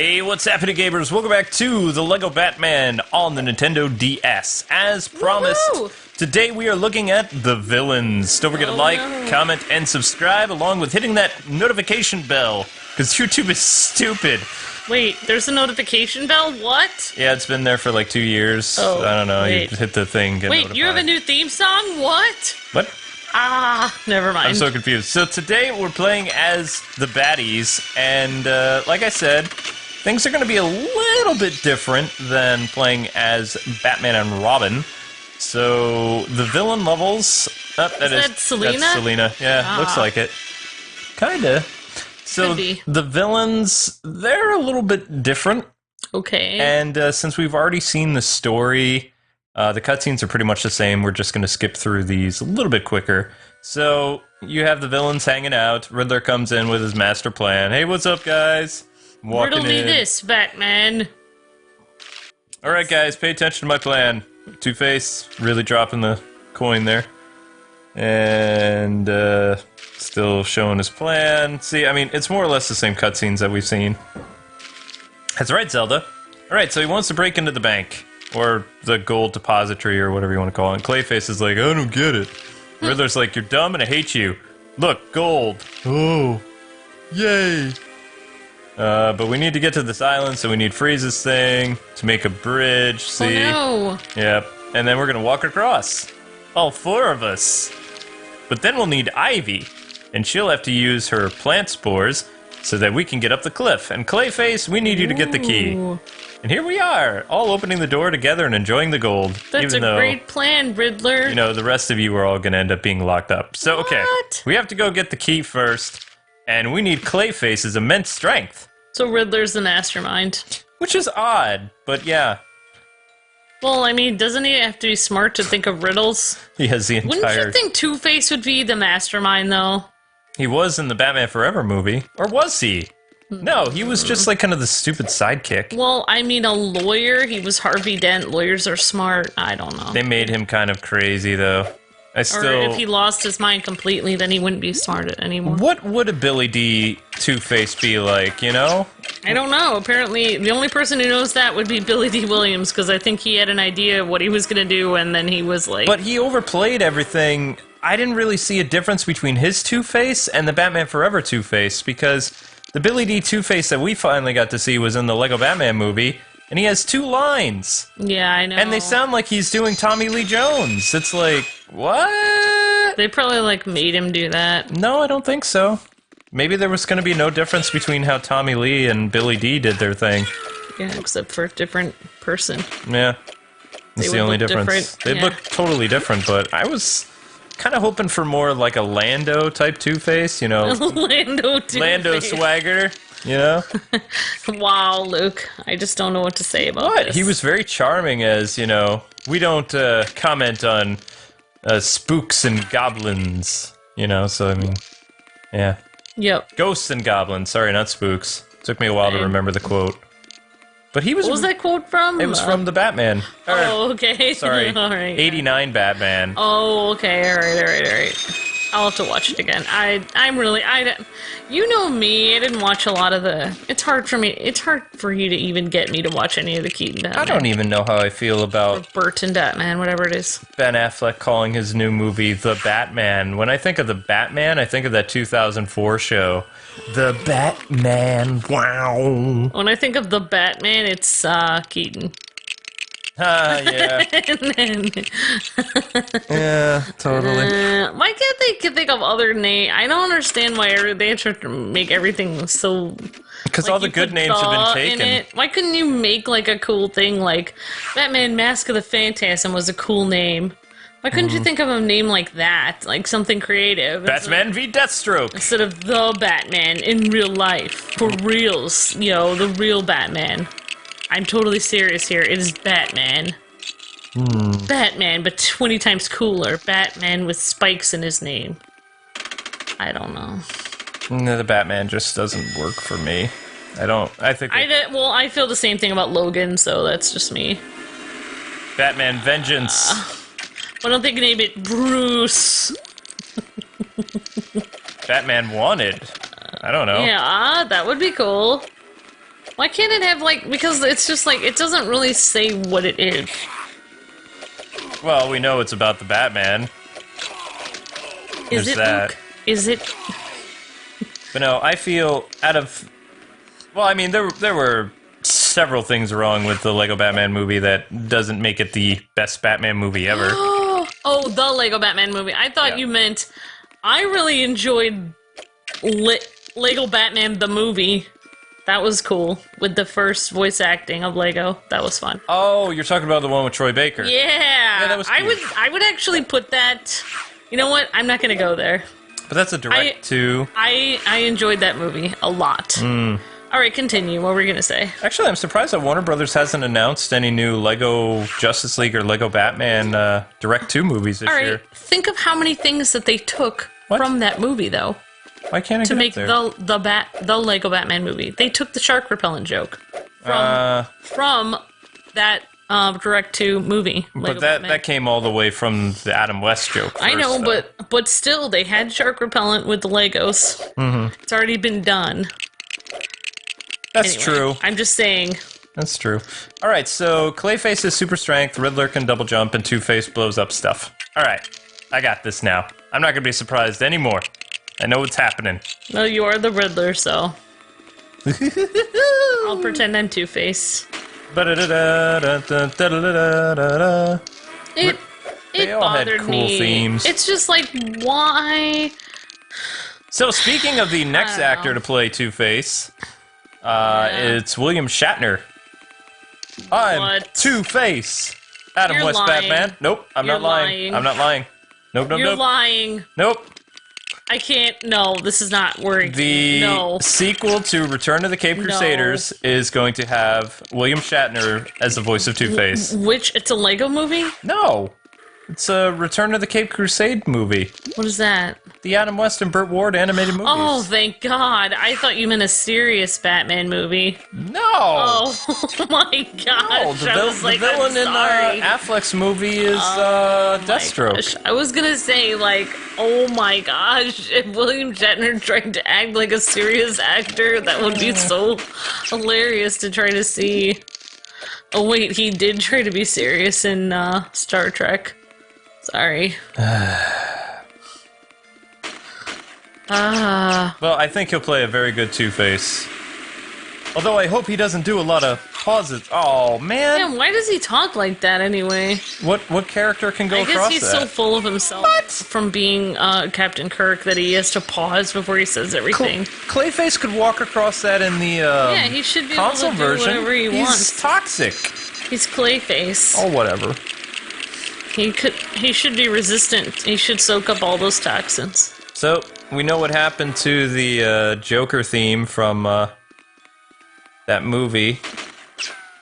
Hey, what's happening, gamers? Welcome back to the Lego Batman on the Nintendo DS. As promised, today we are looking at the villains. Don't forget to like, comment, and subscribe, along with hitting that notification bell, because YouTube is stupid. Wait, there's a notification bell? What? Yeah, it's been there for like 2 years. Oh, I don't know, wait. you hit the thing, get Wait, notified. you have a new theme song? What? What? Ah, never mind. I'm so confused. So today we're playing as the baddies, and like I said, things are going to be a little bit different than playing as Batman and Robin. So the villain levels... Oh, Is that Selena? That's Selena. Yeah, looks like it. Kinda. So the villains, they're a little bit different. Okay. And since we've already seen the story... the cutscenes are pretty much the same. We're just going to skip through these a little bit quicker. So, you have the villains hanging out. Riddler comes in with his master plan. Hey, what's up, guys? Riddle me this, Batman. Alright, guys, pay attention to my plan. Two-Face really dropping the coin there. And, still showing his plan. See, I mean, it's more or less the same cutscenes that we've seen. That's right, Zelda. Alright, so he wants to break into the bank. Or the gold depository, or whatever you want to call it. And Clayface is like, I don't get it. Riddler's like, you're dumb and I hate you. Look, gold. Oh. Yay. But we need to get to this island, so we need Freeze's thing to make a bridge, see? Oh, no. Yep. And then we're gonna walk across. All four of us. But then we'll need Ivy. And she'll have to use her plant spores so that we can get up the cliff. And Clayface, we need you to get the key. And here we are, all opening the door together and enjoying the gold. That's even a great plan, Riddler. You know, the rest of you are all going to end up being locked up. So, okay, we have to go get the key first, and we need Clayface's immense strength. So Riddler's the mastermind. Which is odd, but yeah. Well, I mean, doesn't he have to be smart to think of riddles? He has the entire... Wouldn't you think Two-Face would be the mastermind, though? He was in the Batman Forever movie. Or was he? No, he was just like kind of the stupid sidekick. Well, I mean, a lawyer. He was Harvey Dent. Lawyers are smart. I don't know. They made him kind of crazy, though. Or if he lost his mind completely, then he wouldn't be smart anymore. What would a Billy D. Two-Face be like, you know? I don't know. Apparently, the only person who knows that would be Billy D. Williams, because I think he had an idea of what he was going to do, and then he was like... But he overplayed everything. I didn't really see a difference between his Two-Face and the Batman Forever Two-Face, because the Billy D. Two-Face that we finally got to see was in the Lego Batman movie, and he has 2 lines. Yeah, I know. And they sound like he's doing Tommy Lee Jones. It's like, what? They probably, like, made him do that. No, I don't think so. Maybe there was going to be no difference between how Tommy Lee and Billy D. did their thing. Yeah, except for a different person. Yeah. That's the only difference. They look totally different, but I was... kind of hoping for more like a Lando type Two-Face, you know. Lando Two-Face. Lando swagger, you know. Wow, Luke. I just don't know what to say about this. He was very charming as, you know, we don't comment on spooks and goblins, you know, so I mean, yeah. Yep. Ghosts and goblins, sorry, not spooks. Took me a while to remember the quote. But he was... What was that quote from? It was from the Batman. Oh, okay. Sorry, all right. 89 Batman. Oh, okay. All right. I'll have to watch it again. You know me. I didn't watch a lot of the... It's hard for you to even get me to watch any of the Keaton Batman. I don't even know how I feel about... Or Burton Batman, whatever it is. Ben Affleck calling his new movie The Batman. When I think of The Batman, I think of that 2004 show. The Batman, wow. When I think of the Batman, it's Keaton. Yeah. Yeah, totally. Why can't they think of other names? I don't understand why they have to make everything so... Because all the good names have been taken. Why couldn't you make like a cool thing like Batman Mask of the Phantasm was a cool name? Why couldn't you think of a name like that? Like something creative. Batman v Deathstroke. Instead of the Batman in real life. For reals. You know, the real Batman. I'm totally serious here. It is Batman. Batman, but 20 times cooler. Batman with spikes in his name. I don't know. No, the Batman just doesn't work for me. I feel the same thing about Logan, so that's just me. Batman Vengeance. Why don't they name it Bruce? Batman Wanted. I don't know. Yeah, that would be cool. Why can't it have, like, because it's just, like, it doesn't really say what it is. Well, we know it's about the Batman. Is There's it, that. Luke? Is it? But no, I feel out of... Well, I mean, there were several things wrong with the Lego Batman movie that doesn't make it the best Batman movie ever. Oh, the Lego Batman movie. I thought you meant... I really enjoyed Lego Batman the movie. That was cool. With the first voice acting of Lego. That was fun. Oh, you're talking about the one with Troy Baker. Yeah. That was cute. I would actually put that... You know what? I'm not going to go there. But that's a direct to... I enjoyed that movie a lot. All right, continue. What were you going to say? Actually, I'm surprised that Warner Brothers hasn't announced any new Lego Justice League or Lego Batman direct-to movies this year. Think of how many things that they took from that movie, though. Why can't I to get make up there? the Lego Batman movie? They took the shark repellent joke from that direct-to movie. But that came all the way from the Adam West joke. First, I know, but still, they had shark repellent with the Legos. It's already been done. That's Anyway, true. I'm just saying. That's true. All right, so Clayface is super strength, Riddler can double jump, and Two-Face blows up stuff. All right, I got this now. I'm not gonna be surprised anymore. I know what's happening. No, you are the Riddler, so I'll pretend I'm Two-Face. It They all had bothered cool me. themes. It's just like, why? So speaking of the next actor to play Two-Face, it's William Shatner. I'm Two-Face. Adam You're West lying. Batman. Nope, I'm You're not lying. lying. I'm not lying. Nope, nope, You're nope. lying. Nope. I can't. No, this is not working. The sequel to Return of the Cape Crusaders is going to have William Shatner as the voice of Two-Face. Which, it's a Lego movie? No. It's a Return of the Cape Crusade movie. What is that? The Adam West and Burt Ward animated movies. Oh, thank God. I thought you meant a serious Batman movie. No! Oh, my gosh. No, the villain in Affleck's movie is Deathstroke. Gosh. I was gonna say, like, oh my gosh, if William Shatner tried to act like a serious actor, that would be so hilarious to try to see. Oh, wait, he did try to be serious in Star Trek. Sorry. Well, I think he'll play a very good Two-Face. Although I hope he doesn't do a lot of pauses. Oh, man. Yeah, why does he talk like that anyway? What character can go across that? I guess he's so full of himself from being Captain Kirk that he has to pause before he says everything. Clayface could walk across that in the he should be console able to do version. whatever he wants. He's toxic. He's Clayface. Oh, whatever. He should be resistant. He should soak up all those toxins. So, we know what happened to the Joker theme from that movie.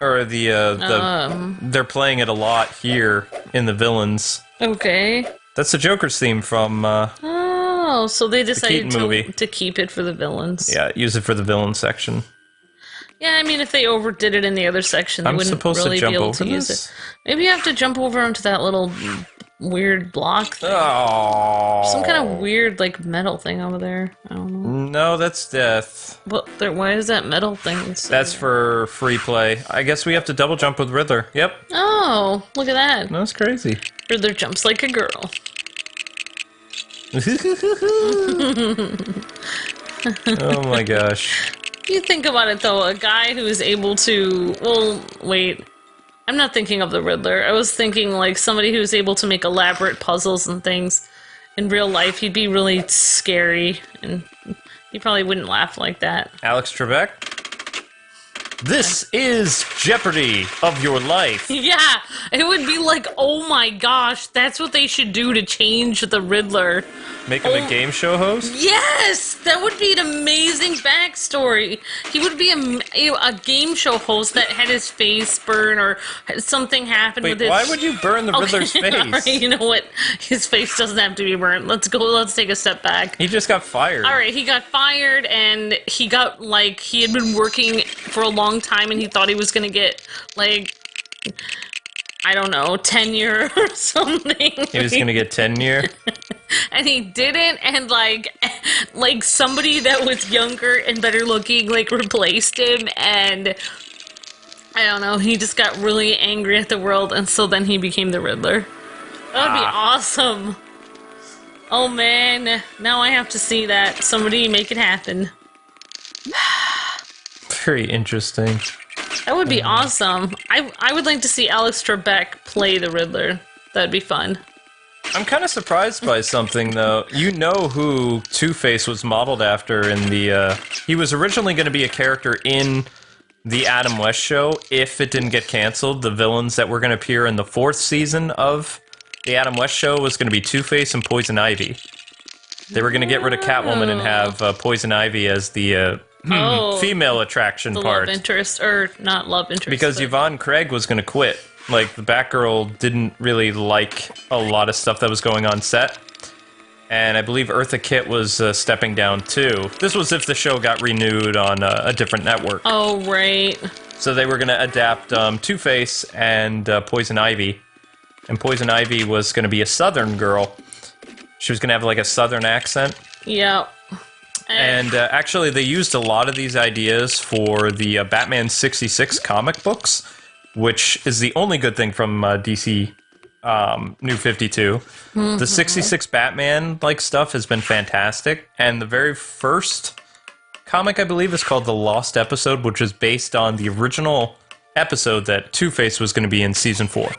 Or they're playing it a lot here in the villains. Okay. That's the Joker's theme from Oh, so they decided to keep it for the villains. Yeah, use it for the villain section. Yeah, I mean, if they overdid it in the other section, they wouldn't really be able to use it. Maybe you have to jump over onto that little weird block thing. Oh. Some kind of weird, like, metal thing over there. I don't know. No, that's death. Why is that metal thing? That's for free play. I guess we have to double jump with Riddler. Yep. Oh, look at that. That's crazy. Riddler jumps like a girl. Oh my gosh. You think about it, though, a guy who is able to... Well, wait. I'm not thinking of the Riddler. I was thinking, like, somebody who's able to make elaborate puzzles and things. In real life, he'd be really scary, and he probably wouldn't laugh like that. Alex Trebek? This is Jeopardy of your life. Yeah, it would be like, oh my gosh, that's what they should do to change the Riddler. Make him a game show host? Yes! That would be an amazing backstory. He would be a game show host that had his face burn or something happen with his... Why would you burn the Riddler's face? Right, you know what? His face doesn't have to be burnt. Let's take a step back. He just got fired. Alright, he got fired and he got, like, he had been working for a long time and he thought he was gonna get, like... I don't know, tenure or something. He was gonna get tenure? And he didn't, and like, like somebody that was younger and better looking like replaced him, and I don't know, he just got really angry at the world, and so then he became the Riddler. That would be awesome. Oh man, now I have to see that. Somebody make it happen. Very interesting. That would be awesome. I would like to see Alex Trebek play the Riddler. That'd be fun. I'm kind of surprised by something, though. You know who Two-Face was modeled after in the, he was originally going to be a character in the Adam West show if it didn't get canceled. The villains that were going to appear in the 4th season of the Adam West show was going to be Two-Face and Poison Ivy. They were going to get rid of Catwoman and have Poison Ivy as the female attraction the part. Love interest, or not love interest. Because Yvonne Craig was going to quit. Like, the Batgirl didn't really like a lot of stuff that was going on set. And I believe Eartha Kitt was stepping down, too. This was if the show got renewed on a different network. Oh, right. So they were going to adapt Two-Face and Poison Ivy. And Poison Ivy was going to be a Southern girl. She was going to have, like, a Southern accent. Yep. And actually, they used a lot of these ideas for the Batman 66 comic books, which is the only good thing from DC New 52. The 66 Batman-like stuff has been fantastic, and the very first comic, I believe, is called The Lost Episode, which is based on the original episode that Two-Face was going to be in Season 4.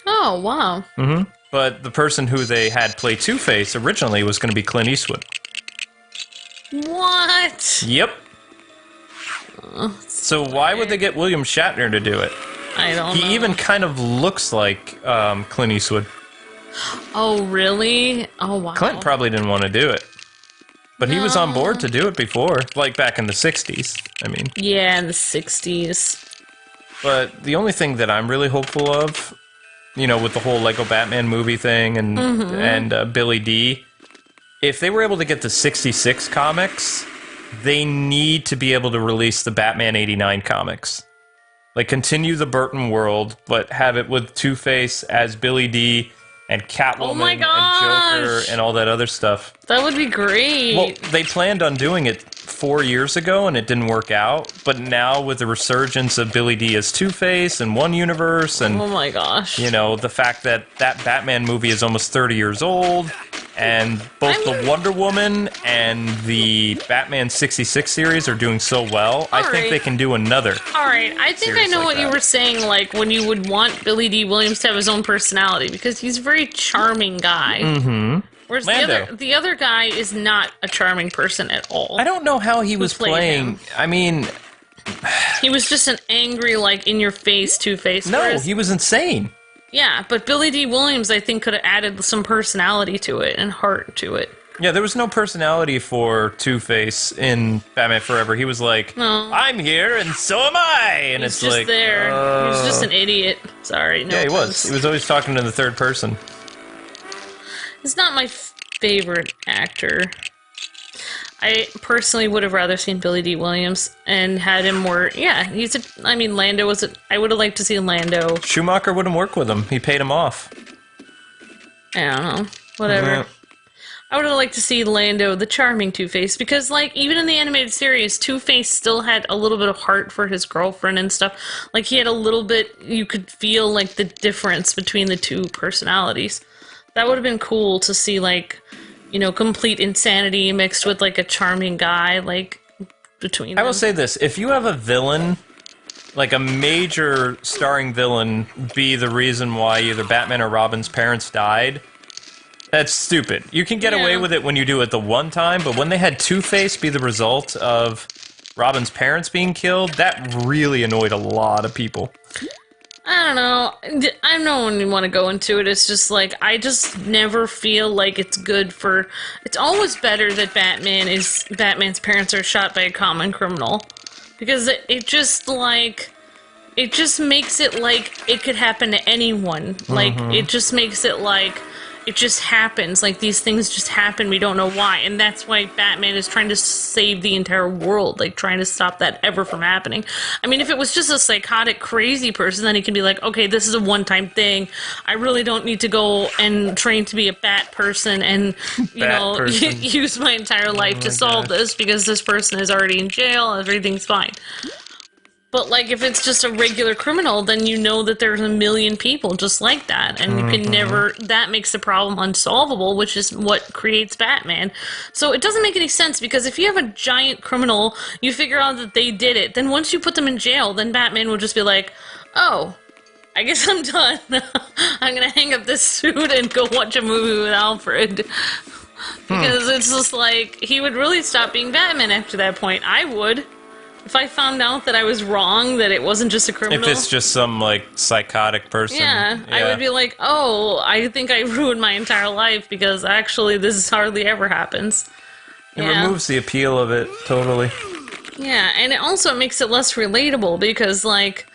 Oh, wow. But the person who they had play Two-Face originally was going to be Clint Eastwood. What? Yep. So why would they get William Shatner to do it? I don't know. He even kind of looks like Clint Eastwood. Oh, really? Oh, wow. Clint probably didn't want to do it. But he was on board to do it before, like back in the 60s, I mean. Yeah, in the 60s. But the only thing that I'm really hopeful of, you know, with the whole Lego Batman movie thing and Billy D, if they were able to get the 66 comics, they need to be able to release the Batman 89 comics. Like, continue the Burton world, but have it with Two-Face as Billy D and Catwoman and Joker and all that other stuff. That would be great. Well, they planned on doing it 4 years ago, and it didn't work out. But now, with the resurgence of Billy D as Two-Face in one universe, and oh my gosh, you know, the fact that that Batman movie is almost 30 years old, and both the Wonder Woman and the Batman 66 series are doing so well, I think they can do another. Alright, I think I know what you were saying, like, when you would want Billy D. Williams to have his own personality, because he's a very charming guy. Whereas the other guy is not a charming person at all. I don't know how he was playing. I mean, he was just an angry, like, in-your-face Two-Face. No, he was insane. Yeah, but Billy D. Williams, I think, could have added some personality to it and heart to it. Yeah, there was no personality for Two-Face in Batman Forever. He was like, I'm here and so am I! And it's like, there. He was just an idiot. Sorry, no yeah, he offense. was. He was always talking in the third person. He's not my favorite actor. I personally would have rather seen Billy D. Williams and had him more. Yeah, I mean, Lando was. I would have liked to see Lando. Schumacher wouldn't work with him. He paid him off. I don't know. Whatever. Yeah. I would have liked to see Lando, the charming Two-Face, because, like, even in the animated series, Two-Face still had a little bit of heart for his girlfriend and stuff. Like, he had a little bit. You could feel, like, the difference between the two personalities. That would have been cool to see, like, you know, complete insanity mixed with, like, a charming guy, like, between them. I will say this. If you have a villain, like a major starring villain, be the reason why either Batman or Robin's parents died, that's stupid. You can get away with it when you do it the one time, but when they had Two-Face be the result of Robin's parents being killed, that really annoyed a lot of people. I don't know. I don't want to go into it. It's just like, I just never feel like it's good for... It's always better that Batman's parents are shot by a common criminal. Because it just, like... It just makes it like it could happen to anyone. Like, it just makes it like... it just happens. Like, these things just happen. We don't know why. And that's why Batman is trying to save the entire world, like, trying to stop that ever from happening. I mean, if it was just a psychotic, crazy person, then he can be like, okay, this is a one-time thing. I really don't need to go and train to be a bat person and, use my entire life to solve this, because this person is already in jail, everything's fine. But, like, if it's just a regular criminal, then you know that there's a million people just like that, and you can never... That makes the problem unsolvable, which is what creates Batman. So it doesn't make any sense, because if you have a giant criminal, you figure out that they did it, then once you put them in jail, then Batman will just be like, oh, I guess I'm done. I'm gonna hang up this suit and go watch a movie with Alfred. Because it's just like, he would really stop being Batman after that point. I would. If I found out that I was wrong, that it wasn't just a criminal... If it's just some, like, psychotic person. Yeah, I would be like, oh, I think I ruined my entire life, because actually this hardly ever happens. It removes the appeal of it, totally. Yeah, and it also makes it less relatable, because, like,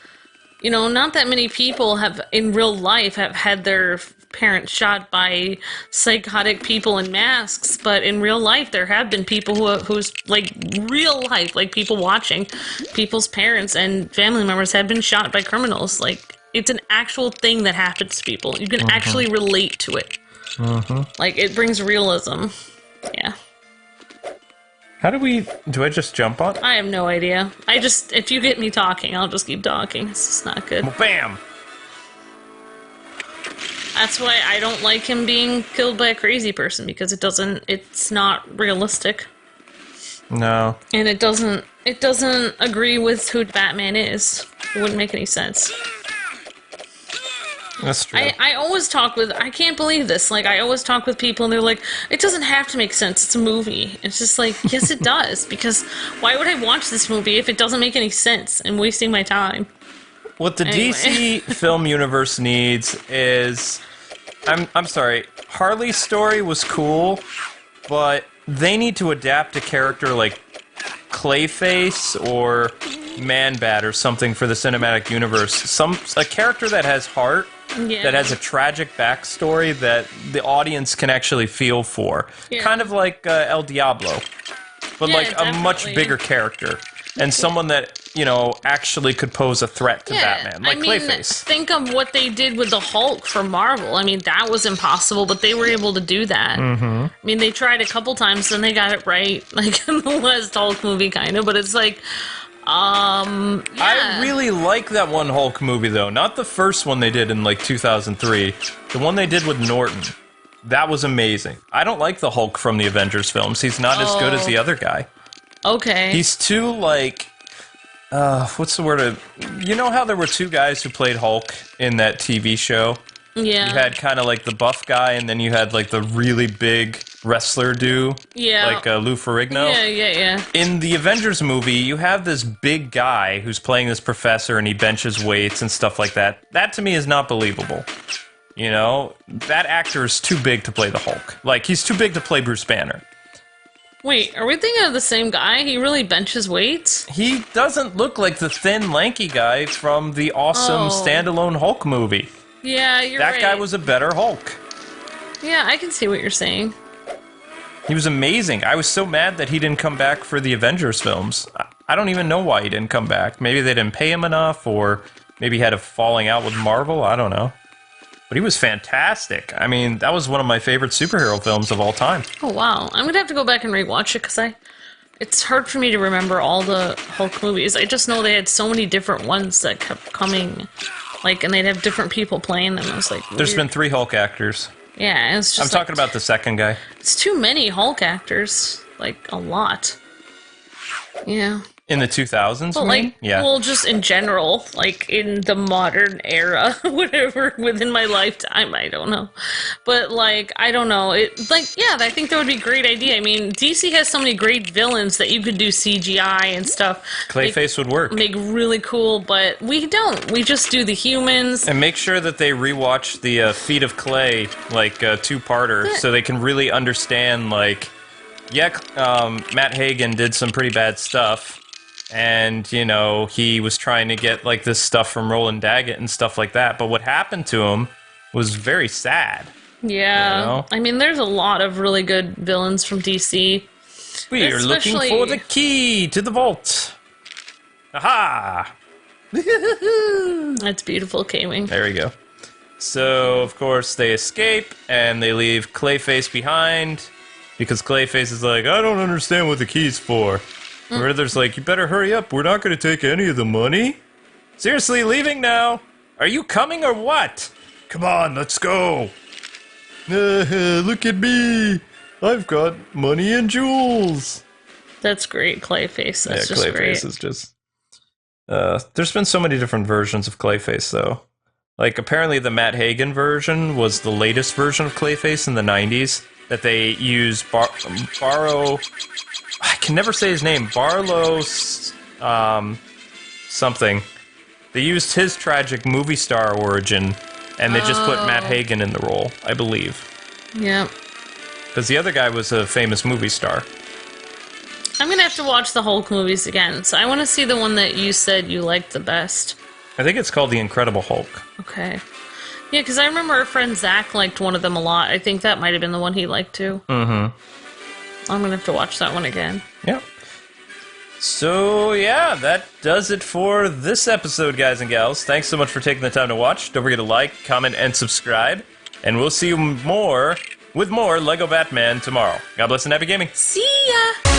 you know, not that many people have, in real life, have had their parents shot by psychotic people in masks, but in real life there have been people who's like real life, like people watching, people's parents and family members have been shot by criminals. Like, it's an actual thing that happens to people. You can actually relate to it. Like, it brings realism. Yeah. How do I just jump on? I have no idea. If you get me talking, I'll just keep talking. It's just not good. Well, bam! That's why I don't like him being killed by a crazy person, because it's not realistic. No. And it doesn't agree with who Batman is. It wouldn't make any sense. That's true. I always talk with, I can't believe this, like, I always talk with people and they're like, it doesn't have to make sense, it's a movie. It's just like, yes it does, because why would I watch this movie if it doesn't make any sense? I'm wasting my time. What the DC film universe needs is... I'm sorry, Harley's story was cool, but they need to adapt a character like Clayface or Man-Bat or something for the cinematic universe. A character that has heart, that has a tragic backstory that the audience can actually feel for. Yeah. Kind of like El Diablo, but like definitely. A much bigger character. And someone that, you know, actually could pose a threat to Batman, like Clayface. Think of what they did with the Hulk for Marvel. I mean, that was impossible, but they were able to do that. I mean, they tried a couple times, and they got it right, like in the last Hulk movie, kind of, but it's like, I really like that one Hulk movie, though. Not the first one they did in, like, 2003. The one they did with Norton. That was amazing. I don't like the Hulk from the Avengers films. He's not as good as the other guy. Okay. He's too, like, what's the word? You know how there were two guys who played Hulk in that TV show? Yeah. You had kind of like the buff guy, and then you had like the really big wrestler dude. Yeah. Like Lou Ferrigno. Yeah. In the Avengers movie, you have this big guy who's playing this professor, and he benches weights and stuff like that. That, to me, is not believable. You know? That actor is too big to play the Hulk. Like, he's too big to play Bruce Banner. Wait, are we thinking of the same guy? He really benches weights? He doesn't look like the thin, lanky guy from the awesome standalone Hulk movie. Yeah, you're right. That guy was a better Hulk. Yeah, I can see what you're saying. He was amazing. I was so mad that he didn't come back for the Avengers films. I don't even know why he didn't come back. Maybe they didn't pay him enough, or maybe he had a falling out with Marvel. I don't know. But he was fantastic. I mean, that was one of my favorite superhero films of all time. Oh, wow. I'm going to have to go back and rewatch it, because it's hard for me to remember all the Hulk movies. I just know they had so many different ones that kept coming, like, and they'd have different people playing them. It was like, there's been 3 Hulk actors. Yeah, and it's just I'm talking about the second guy. It's too many Hulk actors. Like, a lot. Yeah. In the 2000s, well, like, yeah. Well, just in general, like, in the modern era, whatever, within my lifetime, I don't know. But, like, I don't know. I think that would be a great idea. I mean, DC has so many great villains that you could do CGI and stuff. Clayface would work. Make really cool, but we don't. We just do the humans. And make sure that they rewatch the Feet of Clay, like, 2-parter, so they can really understand, like, Matt Hagen did some pretty bad stuff. And, you know, he was trying to get, like, this stuff from Roland Daggett and stuff like that. But what happened to him was very sad. Yeah. You know? I mean, there's a lot of really good villains from DC. We are looking Especially- for the key to the vault. Aha! That's beautiful, Kwing. There we go. So, of course, they escape, and they leave Clayface behind, because Clayface is like, I don't understand what the key's for. Riddler's like, you better hurry up, we're not going to take any of the money. Seriously, leaving now? Are you coming or what? Come on, let's go. Look at me. I've got money and jewels. That's great, Clayface. That's just Clayface great. is just... there's been so many different versions of Clayface, though. Like, apparently the Matt Hagen version was the latest version of Clayface in the 90s, that they use Barrow... I can never say his name. Barlow... something. They used his tragic movie star origin, and they just put Matt Hagen in the role, I believe. Yep. Because the other guy was a famous movie star. I'm gonna have to watch the Hulk movies again. So I want to see the one that you said you liked the best. I think it's called The Incredible Hulk. Okay. Yeah, because I remember our friend Zach liked one of them a lot. I think that might have been the one he liked too. Mm-hmm. I'm gonna have to watch that one again. Yep. So, yeah, that does it for this episode, guys and gals. Thanks so much for taking the time to watch. Don't forget to like, comment, and subscribe. And we'll see you with more LEGO Batman tomorrow. God bless and happy gaming. See ya!